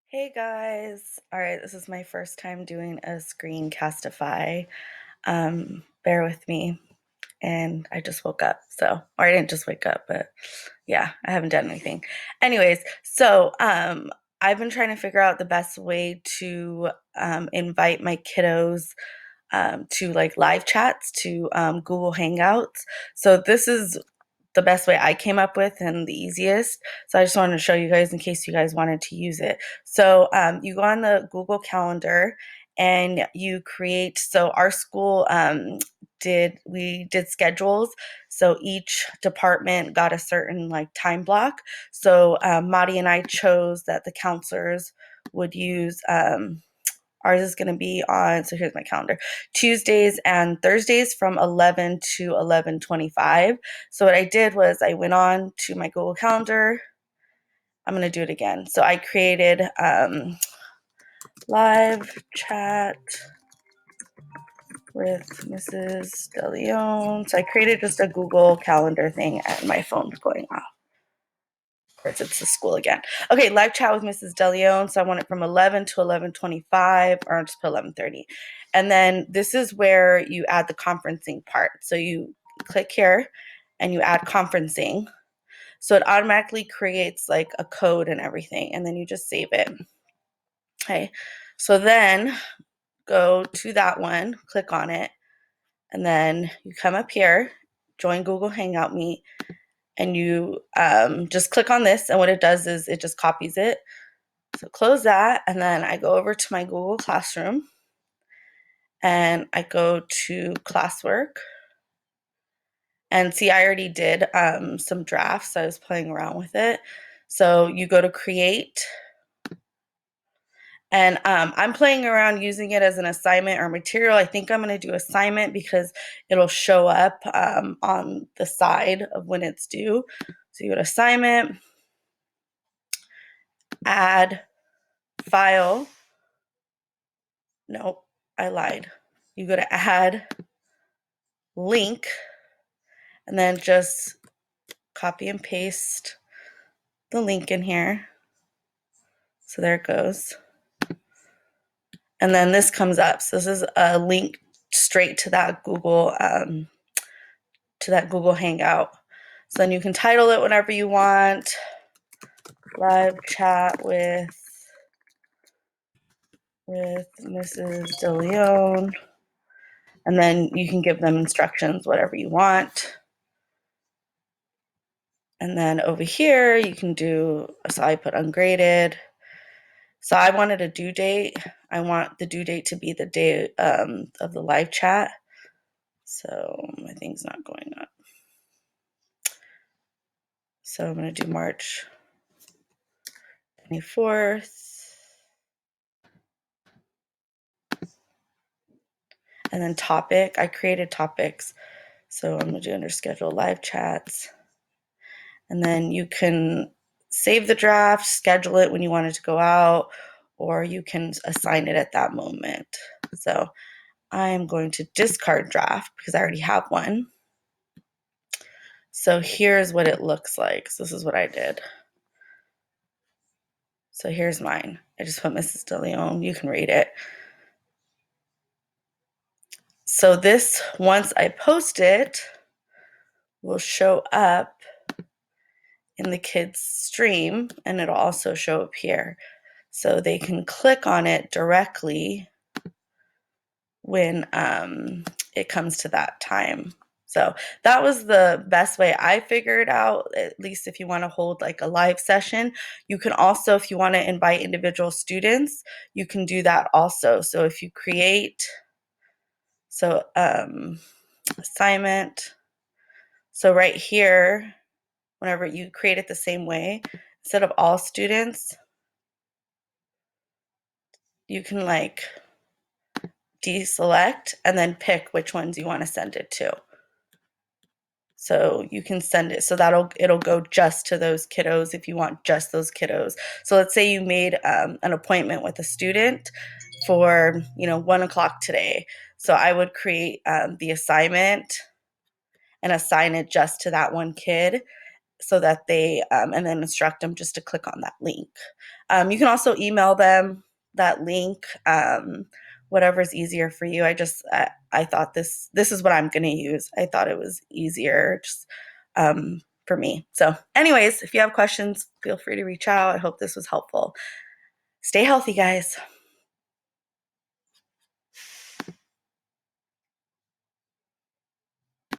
Hey guys. All right, this is my first time doing a Screencastify. Bear with me. And I just woke up. Or I didn't just wake up, but yeah, I haven't done anything. Anyways, I've been trying to figure out the best way to invite my kiddos to like live chats to Google Hangouts. So this is the best way I came up with and the easiest. So I just wanted to show you guys in case you guys wanted to use it. So you go on the Google Calendar and you create. So our school did schedules. So each department got a certain like time block. So Madi and I chose that the counselors would use. Ours is going to be on, so here's my calendar, Tuesdays and Thursdays from 11 to 11:25. So what I did was I went on to my Google Calendar. I'm going to do it again. So I created live chat with Mrs. DeLeon. So I created just a Google Calendar thing and my phone's going off. Of course, it's the school again. Okay, live chat with Mrs. DeLeon. So I want it from 11 to 11:25, or I'll just put 11:30. And then this is where you add the conferencing part. So you click here and you add conferencing. So it automatically creates like a code and everything, and then you just save it. Okay, so then go to that one, click on it, and then you come up here, join Google Hangout Meet, and you just click on this, and what it does is it just copies it. So close that, and then I go over to my Google Classroom, and I go to classwork. And see, I already did some drafts. So I was playing around with it. So you go to create, and I'm playing around using it as an assignment or material. I think I'm going to do assignment because it'll show up on the side of when it's due. So you go to assignment, add, file. Nope, I lied. You go to add, link, and then just copy and paste the link in here. So there it goes. And then this comes up. So this is a link straight to that Google Hangout. So then you can title it whatever you want. Live chat with Mrs. DeLeon. And then you can give them instructions, whatever you want. And then over here, you can do, so I put ungraded. So I wanted a due date. I want the due date to be the day of the live chat. So my thing's not going up. So I'm going to do March 24th. And then topic, I created topics. So I'm going to do under schedule live chats. And then you can save the draft, schedule it when you want it to go out, or you can assign it at that moment. So I'm going to discard draft because I already have one. So here's what it looks like. So this is what I did. So here's mine. I just put Mrs. DeLeon. You can read it. So this, once I post it, will show up in the kids' stream, and it'll also show up here. So they can click on it directly when it comes to that time. So that was the best way I figured out, at least if you want to hold like a live session. You can also, if you want to invite individual students, you can do that also. So if you create, assignment, so right here, whenever you create it the same way, instead of all students, you can like deselect and then pick which ones you want to send it to. So you can send it, so it'll go just to those kiddos if you want just those kiddos. So let's say you made an appointment with a student for 1:00 today. So I would create the assignment and assign it just to that one kid. so that they, and then instruct them just to click on that link. You can also email them that link, whatever's easier for you. I thought this is what I'm going to use. I thought it was easier just for me. So, anyways, if you have questions, feel free to reach out. I hope this was helpful. Stay healthy, guys.